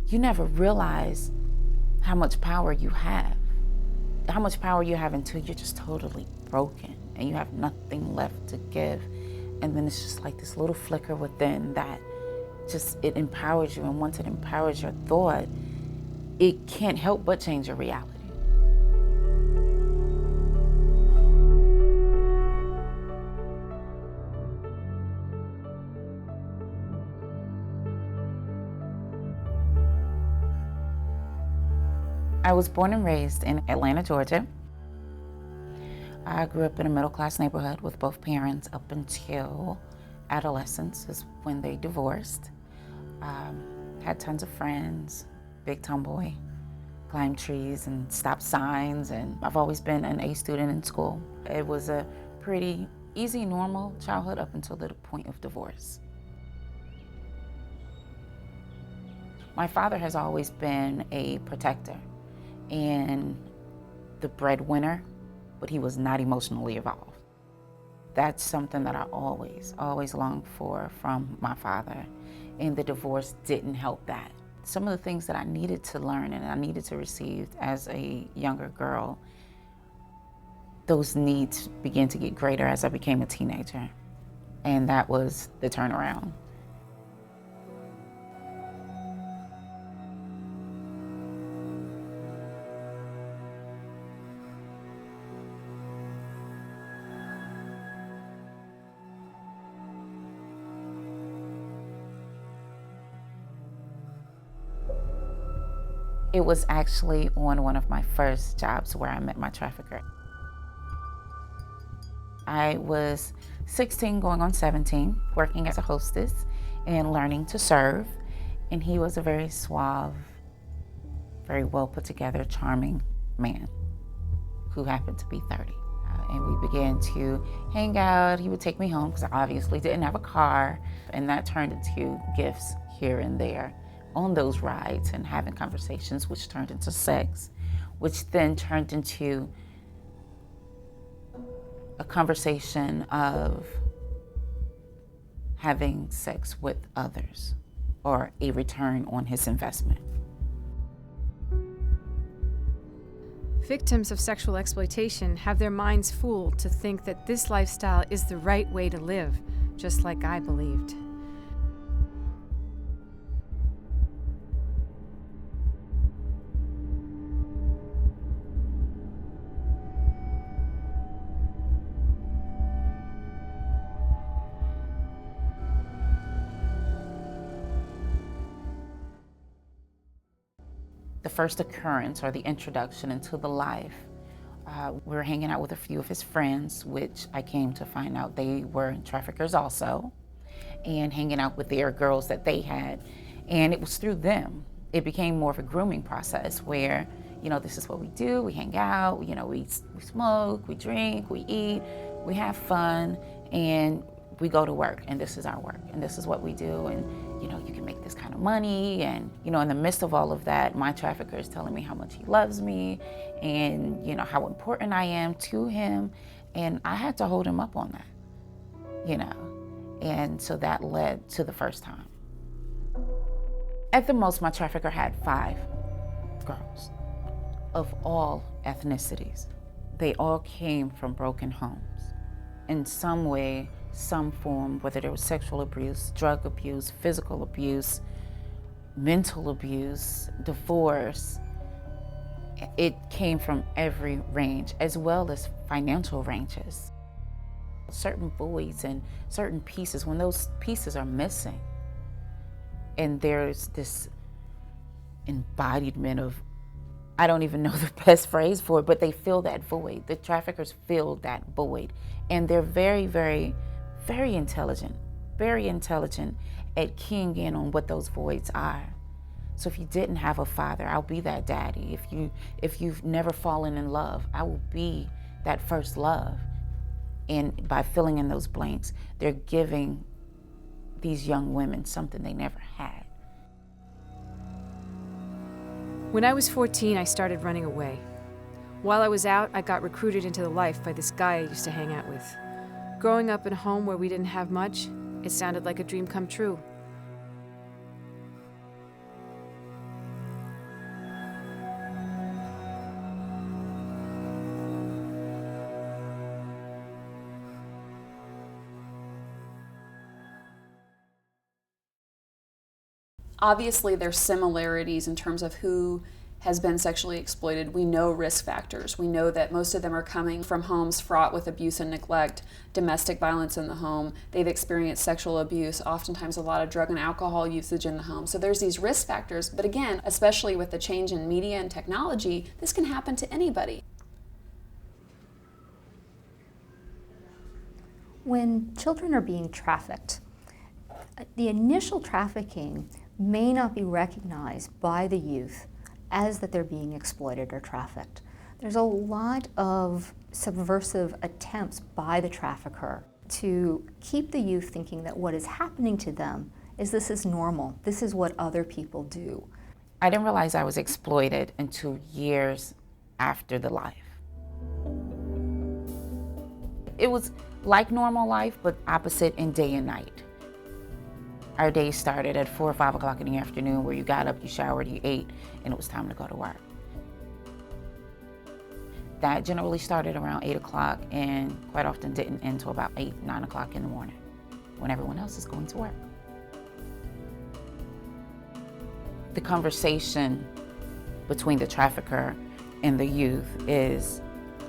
you never realize how much power you have. How much power you have until you're just totally broken and you have nothing left to give. And then it's just like this little flicker within that just, it empowers you. And once it empowers your thought, it can't help but change your reality. I was born and raised in Atlanta, Georgia. I grew up in a middle-class neighborhood with both parents up until adolescence, is when they divorced. Had tons of friends, big tomboy, climbed trees and stopped signs, and I've always been an A student in school. It was a pretty easy, normal childhood up until the point of divorce. My father has always been a protector and the breadwinner, but he was not emotionally evolved. That's something that I always longed for from my father, and the divorce didn't help that. Some of the things that I needed to learn and I needed to receive as a younger girl, those needs began to get greater as I became a teenager, and that was the turnaround. It was actually on one of my first jobs where I met my trafficker. I was 16 going on 17, working as a hostess and learning to serve. And he was a very suave, very well put together, charming man who happened to be 30. And we began to hang out. He would take me home because I obviously didn't have a car. And that turned into gifts here and there on those rides and having conversations, which turned into sex, which then turned into a conversation of having sex with others or a return on his investment. Victims of sexual exploitation have their minds fooled to think that this lifestyle is the right way to live, just like I believed. The first occurrence or the introduction into the life, we were hanging out with a few of his friends, which I came to find out they were traffickers also, and hanging out with their girls that they had. And it was through them. It became more of a grooming process where, this is what we do. We hang out, we smoke, we drink, we eat, we have fun, and we go to work, and this is our work, and this is what we do, and you can make this kind of money. And in the midst of all of that, my trafficker is telling me how much he loves me and how important I am to him, and I had to hold him up on that, and so that led to the first time. At the most, my trafficker had 5 girls of all ethnicities. They all came from broken homes in some way, some form, whether there was sexual abuse, drug abuse, physical abuse, mental abuse, divorce. It came from every range, as well as financial ranges. Certain voids and certain pieces, when those pieces are missing, and there's this embodiment of, I don't even know the best phrase for it, but they fill that void. The traffickers fill that void. And they're very, very, very intelligent at keying in on what those voids are. So if you didn't have a father, I'll be that daddy. If you've never fallen in love, I will be that first love. And by filling in those blanks, they're giving these young women something they never had. When I was 14, I started running away. While I was out, I got recruited into the life by this guy I used to hang out with. Growing up in a home where we didn't have much, it sounded like a dream come true. Obviously, there's similarities in terms of who has been sexually exploited. We know risk factors. We know that most of them are coming from homes fraught with abuse and neglect, domestic violence in the home. They've experienced sexual abuse, oftentimes a lot of drug and alcohol usage in the home. So there's these risk factors. But again, especially with the change in media and technology, this can happen to anybody. When children are being trafficked, the initial trafficking may not be recognized by the youth as that they're being exploited or trafficked. There's a lot of subversive attempts by the trafficker to keep the youth thinking that what is happening to them is this is normal, this is what other people do. I didn't realize I was exploited until years after the life. It was like normal life, but opposite in day and night. Our day started at 4 or 5 o'clock in the afternoon, where you got up, you showered, you ate, and it was time to go to work. That generally started around 8 o'clock and quite often didn't end until about 8, 9 o'clock in the morning, when everyone else is going to work. The conversation between the trafficker and the youth is,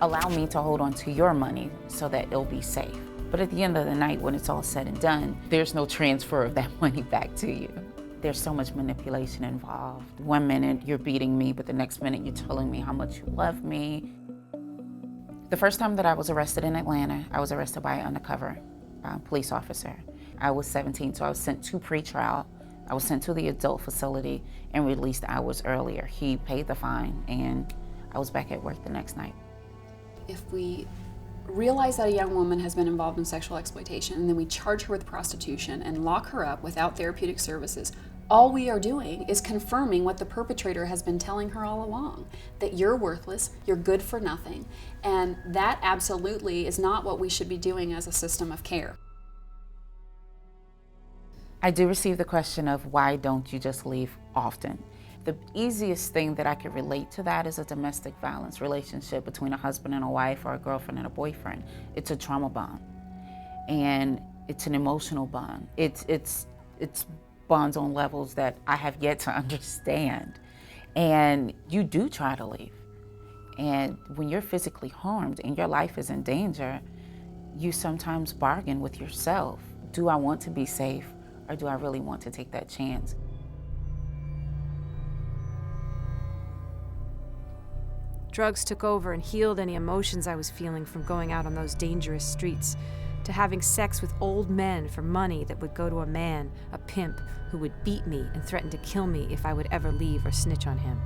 allow me to hold on to your money so that it'll be safe. But at the end of the night, when it's all said and done, there's no transfer of that money back to you. There's so much manipulation involved. One minute you're beating me, but the next minute you're telling me how much you love me. The first time that I was arrested in Atlanta, I was arrested by an undercover police officer. I was 17, so I was sent to pretrial. I was sent to the adult facility and released hours earlier. He paid the fine, and I was back at work the next night. If we realize that a young woman has been involved in sexual exploitation and then we charge her with prostitution and lock her up without therapeutic services, all we are doing is confirming what the perpetrator has been telling her all along, that you're worthless, you're good for nothing, and that absolutely is not what we should be doing as a system of care. I do receive the question of, why don't you just leave often? The easiest thing that I could relate to that is a domestic violence relationship between a husband and a wife, or a girlfriend and a boyfriend. It's a trauma bond, and it's an emotional bond. It's bonds on levels that I have yet to understand. And you do try to leave. And when you're physically harmed and your life is in danger, you sometimes bargain with yourself. Do I want to be safe, or do I really want to take that chance? Drugs took over and healed any emotions I was feeling from going out on those dangerous streets, to having sex with old men for money that would go to a man, a pimp, who would beat me and threaten to kill me if I would ever leave or snitch on him.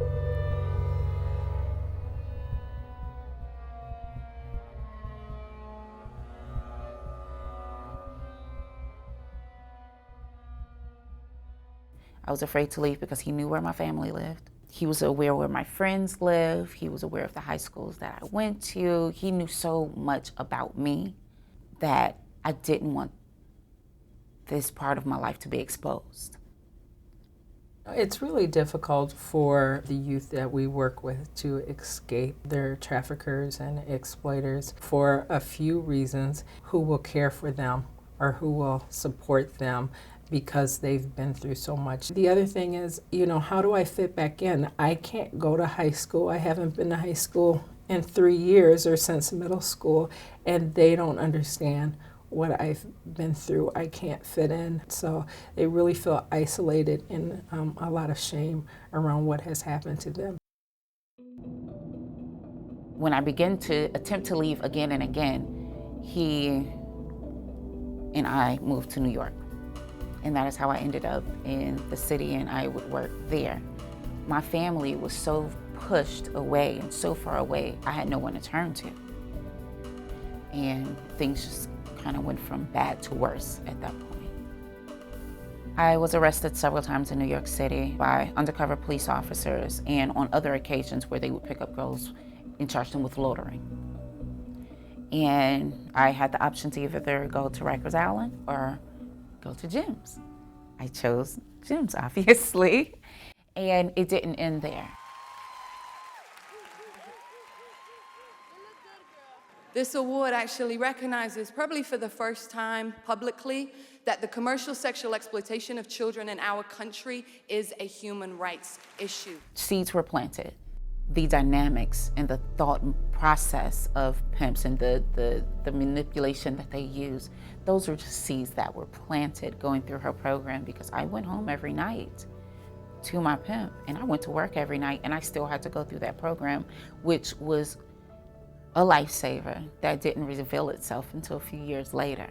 I was afraid to leave because he knew where my family lived. He was aware where my friends live. He was aware of the high schools that I went to. He knew so much about me that I didn't want this part of my life to be exposed. It's really difficult for the youth that we work with to escape their traffickers and exploiters for a few reasons: who will care for them or who will support them, because they've been through so much. The other thing is, how do I fit back in? I can't go to high school. I haven't been to high school in 3 years or since middle school, and they don't understand what I've been through. I can't fit in. So they really feel isolated and a lot of shame around what has happened to them. When I began to attempt to leave again and again, he and I moved to New York. And that is how I ended up in the city, and I would work there. My family was so pushed away and so far away, I had no one to turn to. And things just kind of went from bad to worse at that point. I was arrested several times in New York City by undercover police officers, and on other occasions where they would pick up girls and charge them with loitering. And I had the option to either go to Rikers Island or go to gyms. I chose gyms, obviously, and it didn't end there. This award actually recognizes, probably for the first time publicly, that the commercial sexual exploitation of children in our country is a human rights issue. Seeds were planted. The dynamics and the thought process of pimps and the manipulation that they use, those were just seeds that were planted going through her program, because I went home every night to my pimp and I went to work every night, and I still had to go through that program, which was a lifesaver that didn't reveal itself until a few years later.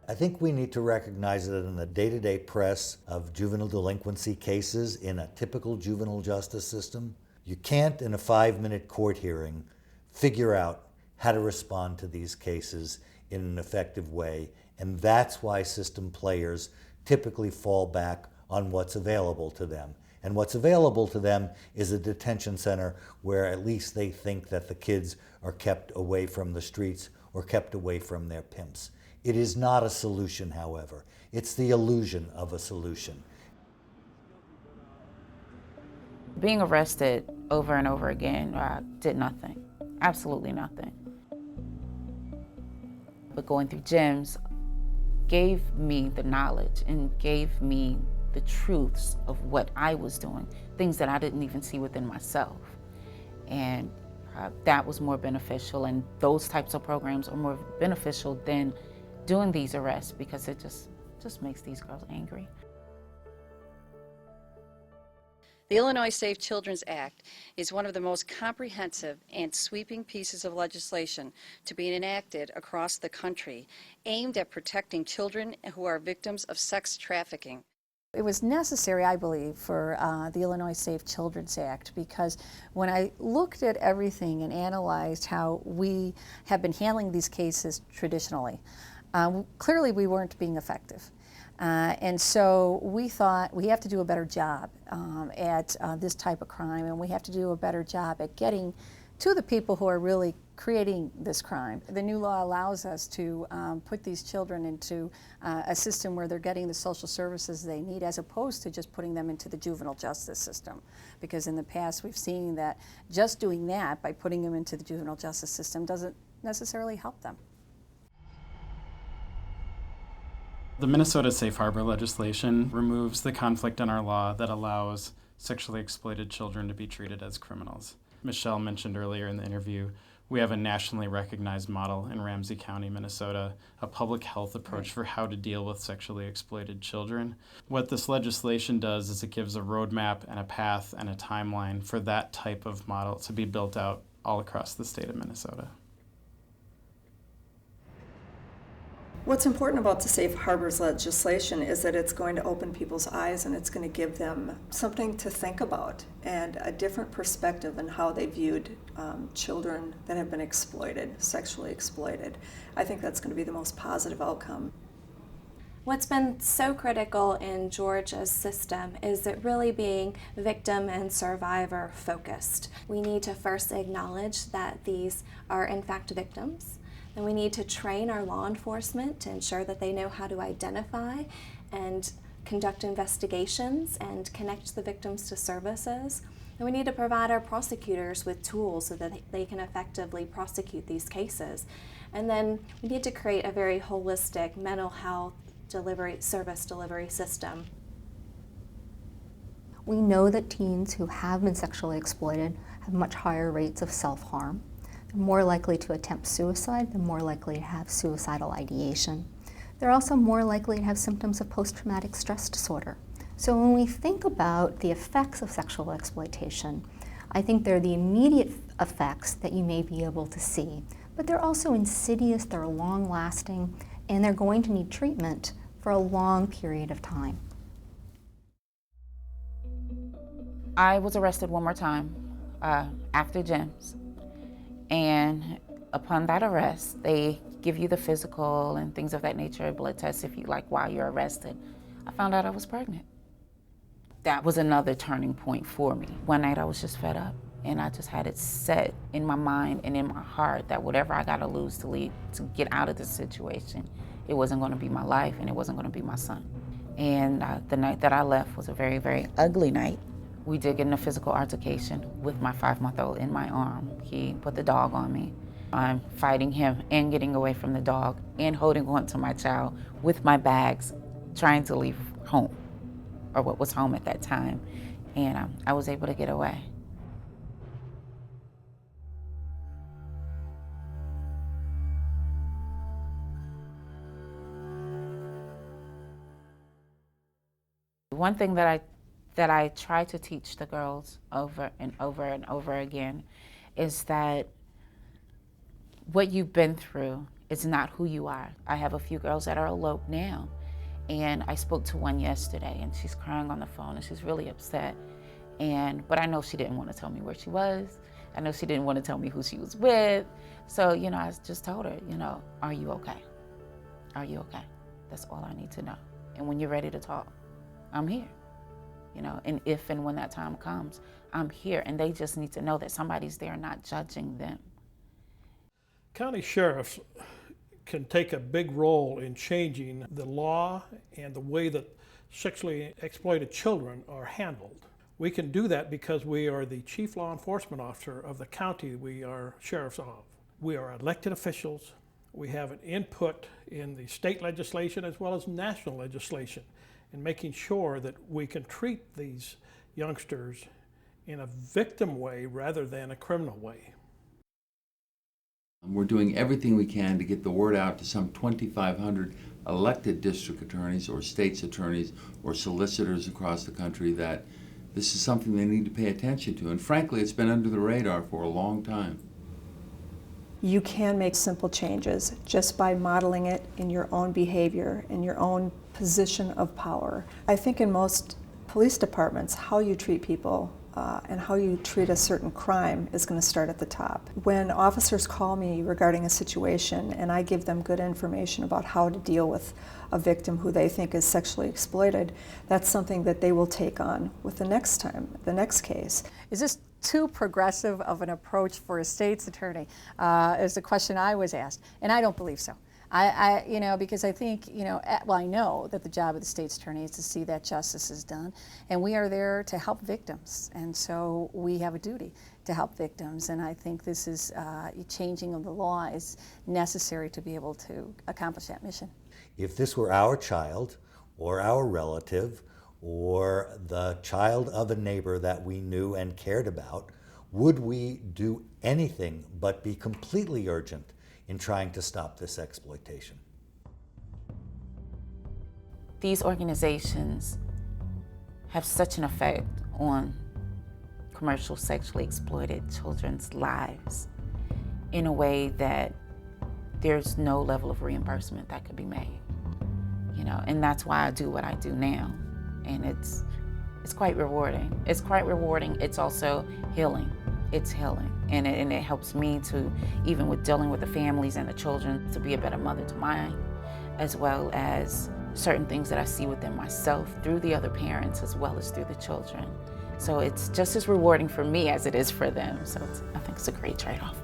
I think we need to recognize that in the day-to-day press of juvenile delinquency cases in a typical juvenile justice system, you can't in a 5-minute court hearing figure out how to respond to these cases in an effective way, and that's why system players typically fall back on what's available to them. And what's available to them is a detention center where at least they think that the kids are kept away from the streets or kept away from their pimps. It is not a solution, however. It's the illusion of a solution. Being arrested over and over again did nothing, absolutely nothing. But going through gyms gave me the knowledge and gave me the truths of what I was doing, things that I didn't even see within myself. And that was more beneficial, and those types of programs are more beneficial than doing these arrests, because it just makes these girls angry. The Illinois Safe Children's Act is one of the most comprehensive and sweeping pieces of legislation to be enacted across the country, aimed at protecting children who are victims of sex trafficking. It was necessary, I believe, for the Illinois Safe Children's Act, because when I looked at everything and analyzed how we have been handling these cases traditionally, clearly we weren't being effective. And so we thought we have to do a better job at this type of crime, and we have to do a better job at getting to the people who are really creating this crime. The new law allows us to put these children into a system where they're getting the social services they need, as opposed to just putting them into the juvenile justice system. Because in the past we've seen that just doing that, by putting them into the juvenile justice system, doesn't necessarily help them. The Minnesota Safe Harbor legislation removes the conflict in our law that allows sexually exploited children to be treated as criminals. Michelle mentioned earlier in the interview, we have a nationally recognized model in Ramsey County, Minnesota, a public health approach for how to deal with sexually exploited children. What this legislation does is it gives a roadmap and a path and a timeline for that type of model to be built out all across the state of Minnesota. What's important about the Safe Harbors legislation is that it's going to open people's eyes, and it's going to give them something to think about and a different perspective on how they viewed children that have been exploited, sexually exploited. I think that's going to be the most positive outcome. What's been so critical in Georgia's system is it really being victim and survivor focused. We need to first acknowledge that these are in fact victims. And we need to train our law enforcement to ensure that they know how to identify and conduct investigations and connect the victims to services. And we need to provide our prosecutors with tools so that they can effectively prosecute these cases. And then we need to create a very holistic mental health service delivery system. We know that teens who have been sexually exploited have much higher rates of self-harm. They're more likely to attempt suicide, they're more likely to have suicidal ideation. They're also more likely to have symptoms of post-traumatic stress disorder. So when we think about the effects of sexual exploitation, I think they're the immediate effects that you may be able to see, but they're also insidious, they're long-lasting, and they're going to need treatment for a long period of time. I was arrested one more time after gyms. And upon that arrest, they give you the physical and things of that nature, a blood test if you like while you're arrested. I found out I was pregnant. That was another turning point for me. One night I was just fed up, and I just had it set in my mind and in my heart that whatever I gotta lose to get out of this situation, it wasn't gonna be my life and it wasn't gonna be my son. And the night that I left was a very, very ugly night We did get in a physical altercation with my 5-month-old in my arm. He put the dog on me. I'm fighting him and getting away from the dog and holding on to my child with my bags, trying to leave home, or what was home at that time. And I was able to get away. One thing that I try to teach the girls over and over and over again is that what you've been through is not who you are. I have a few girls that are eloped now, and I spoke to one yesterday, and she's crying on the phone, and she's really upset. But I know she didn't want to tell me where she was. I know she didn't want to tell me who she was with. So, I just told her, are you okay? Are you okay? That's all I need to know. And when you're ready to talk, I'm here. And if and when that time comes, I'm here. And they just need to know that somebody's there not judging them. County sheriffs can take a big role in changing the law and the way that sexually exploited children are handled. We can do that because we are the chief law enforcement officer of the county we are sheriffs of. We are elected officials. We have an input in the state legislation as well as national legislation in making sure that we can treat these youngsters in a victim way rather than a criminal way. We're doing everything we can to get the word out to some 2,500 elected district attorneys or state's attorneys or solicitors across the country that this is something they need to pay attention to. And frankly, it's been under the radar for a long time. You can make simple changes just by modeling it in your own behavior, in your own position of power. I think in most police departments, how you treat people and how you treat a certain crime is going to start at the top. When officers call me regarding a situation and I give them good information about how to deal with a victim who they think is sexually exploited, that's something that they will take on with the next case. Is this too progressive of an approach for a state's attorney? Is the question I was asked, and I don't believe so. Because I think, I know that the job of the state's attorney is to see that justice is done, and we are there to help victims, and so we have a duty to help victims, and I think this is changing of the law is necessary to be able to accomplish that mission. If this were our child or our relative or the child of a neighbor that we knew and cared about, would we do anything but be completely urgent in trying to stop this exploitation? These organizations have such an effect on commercial sexually exploited children's lives in a way that there's no level of reimbursement that could be made. And that's why I do what I do now. And it's quite rewarding. It's quite rewarding. It's also healing. It's healing. And it helps me to, even with dealing with the families and the children, to be a better mother to mine, as well as certain things that I see within myself through the other parents as well as through the children. So it's just as rewarding for me as it is for them. So I think it's a great trade-off.